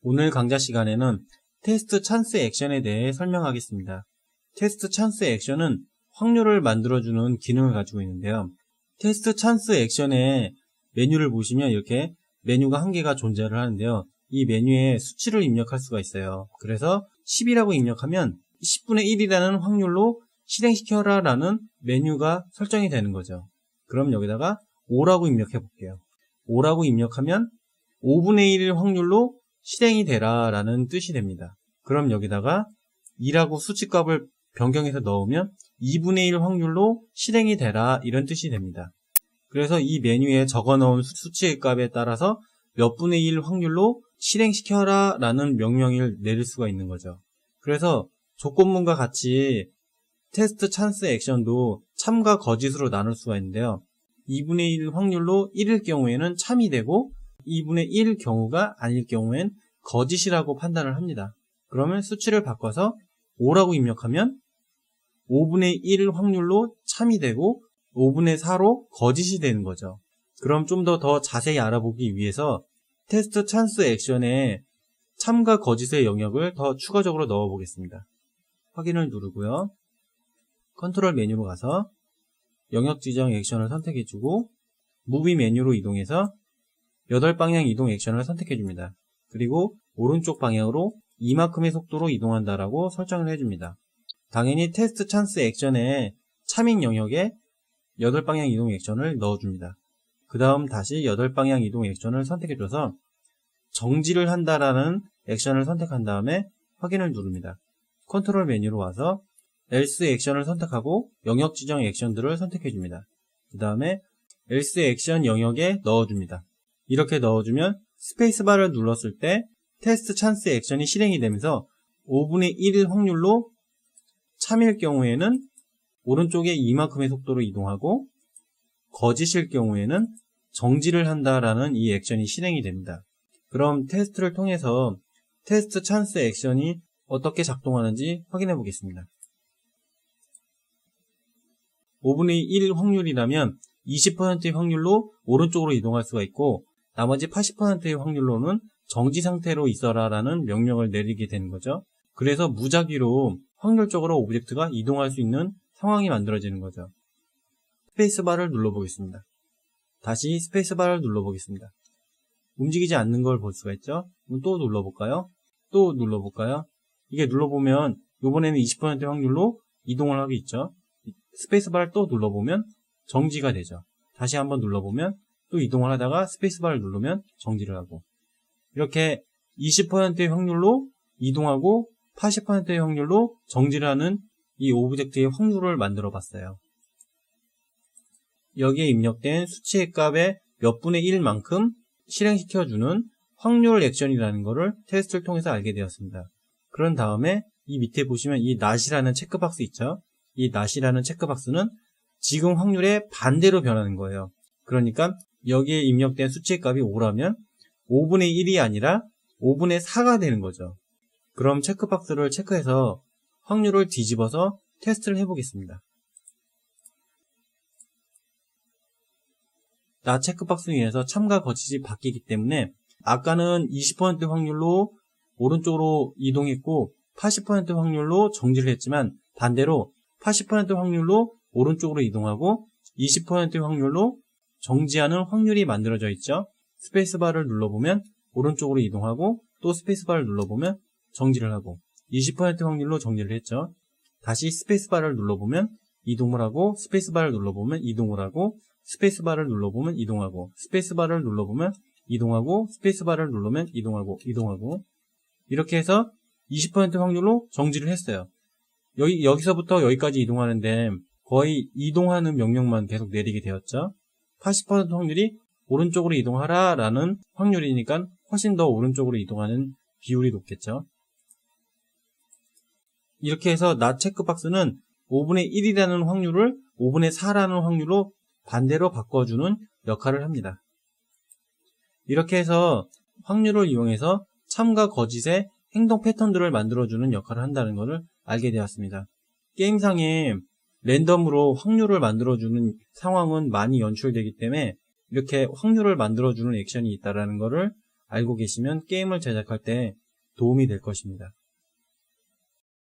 오늘 강좌 시간에는 테스트 찬스 액션에 대해 설명하겠습니다. 테스트 찬스 액션은 확률을 만들어주는 기능을 가지고 있는데요. 테스트 찬스 액션의 메뉴를 보시면 이렇게 메뉴가 한 개가 존재를 하는데요. 이 메뉴에 수치를 입력할 수가 있어요. 그래서 10이라고 입력하면 10분의 1이라는 확률로 실행시켜라 라는 메뉴가 설정이 되는 거죠. 그럼 여기다가 5라고 입력해 볼게요. 5라고 입력하면 5분의 1일 확률로 실행이 되라 라는 뜻이 됩니다. 그럼 여기다가 2라고 수치값을 변경해서 넣으면 2분의 1 확률로 실행이 되라 이런 뜻이 됩니다. 그래서 이 메뉴에 적어 놓은 수치의 값에 따라서 몇 분의 1 확률로 실행시켜라 라는 명령을 내릴 수가 있는 거죠. 그래서 조건문과 같이 테스트 찬스 액션도 참과 거짓으로 나눌 수가 있는데요. 2분의 1 확률로 1일 경우에는 참이 되고 2분의 1 경우가 아닐 경우엔 거짓이라고 판단을 합니다. 그러면 수치를 바꿔서 5라고 입력하면 5분의 1 확률로 참이 되고 5분의 4로 거짓이 되는 거죠. 그럼 좀 더 자세히 알아보기 위해서 테스트 찬스 액션에 참과 거짓의 영역을 더 추가적으로 넣어 보겠습니다. 확인을 누르고요. 컨트롤 메뉴로 가서 영역 지정 액션을 선택해 주고 무비 메뉴로 이동해서 8방향 이동 액션을 선택해 줍니다. 그리고 오른쪽 방향으로 이만큼의 속도로 이동한다라고 설정을 해줍니다. 당연히 테스트 찬스 액션에 참인 영역에 8방향 이동 액션을 넣어줍니다. 그 다음 다시 8방향 이동 액션을 선택해줘서 정지를 한다라는 액션을 선택한 다음에 확인을 누릅니다. 컨트롤 메뉴로 와서 else 액션을 선택하고 영역 지정 액션들을 선택해줍니다. 그 다음에 else 액션 영역에 넣어줍니다. 이렇게 넣어주면 스페이스바를 눌렀을 때 테스트 찬스 액션이 실행이 되면서 5분의 1일 확률로 참일 경우에는 오른쪽에 이만큼의 속도로 이동하고 거짓일 경우에는 정지를 한다라는 이 액션이 실행이 됩니다. 그럼 테스트를 통해서 테스트 찬스 액션이 어떻게 작동하는지 확인해 보겠습니다. 5분의 1 확률이라면 20%의 확률로 오른쪽으로 이동할 수가 있고 나머지 80%의 확률로는 정지 상태로 있어라 라는 명령을 내리게 되는 거죠. 그래서 무작위로 확률적으로 오브젝트가 이동할 수 있는 상황이 만들어지는 거죠. 스페이스바를 눌러보겠습니다. 다시 스페이스바를 눌러보겠습니다. 움직이지 않는 걸 볼 수가 있죠. 또 눌러볼까요? 또 눌러볼까요? 이게 눌러보면 이번에는 20%의 확률로 이동을 하고 있죠. 스페이스바를 또 눌러보면 정지가 되죠. 다시 한번 눌러보면 또 이동을 하다가 스페이스바를 누르면 정지를 하고 이렇게 20%의 확률로 이동하고 80%의 확률로 정지를 하는 이 오브젝트의 확률을 만들어 봤어요. 여기에 입력된 수치의 값의 몇 분의 1만큼 실행시켜주는 확률 액션이라는 것을 테스트를 통해서 알게 되었습니다. 그런 다음에 이 밑에 보시면 이 not이라는 체크박스 있죠. 이 not이라는 체크박스는 지금 확률의 반대로 변하는 거예요. 그러니까 여기에 입력된 수치의 값이 5라면 5분의 1이 아니라 5분의 4가 되는 거죠. 그럼 체크박스를 체크해서 확률을 뒤집어서 테스트를 해보겠습니다. 나 체크박스 위에서 참과 거짓이 바뀌기 때문에 아까는 20% 확률로 오른쪽으로 이동했고 80% 확률로 정지를 했지만 반대로 80% 확률로 오른쪽으로 이동하고 20% 확률로 정지하는 확률이 만들어져 있죠. 스페이스바를 눌러보면 오른쪽으로 이동하고 또 스페이스바를 눌러보면 정지를 하고 20% 확률로 정지를 했죠. 다시 스페이스바를 눌러보면 이동을 하고 스페이스바를 눌러보면 이동을 하고 스페이스바를 눌러보면 이동하고 스페이스바를 눌러보면 이동하고 스페이스바를 누르면 이동하고 이렇게 해서 20% 확률로 정지를 했어요. 여기서부터 여기까지 이동하는데 거의 이동하는 명령만 계속 내리게 되었죠. 80% 확률이 오른쪽으로 이동하라 라는 확률이니까 훨씬 더 오른쪽으로 이동하는 비율이 높겠죠. 이렇게 해서 not 체크박스는 5분의 1이라는 확률을 5분의 4라는 확률로 반대로 바꿔주는 역할을 합니다. 이렇게 해서 확률을 이용해서 참과 거짓의 행동 패턴들을 만들어주는 역할을 한다는 것을 알게 되었습니다. 게임상에 랜덤으로 확률을 만들어주는 상황은 많이 연출되기 때문에 이렇게 확률을 만들어주는 액션이 있다는 것을 알고 계시면 게임을 제작할 때 도움이 될 것입니다.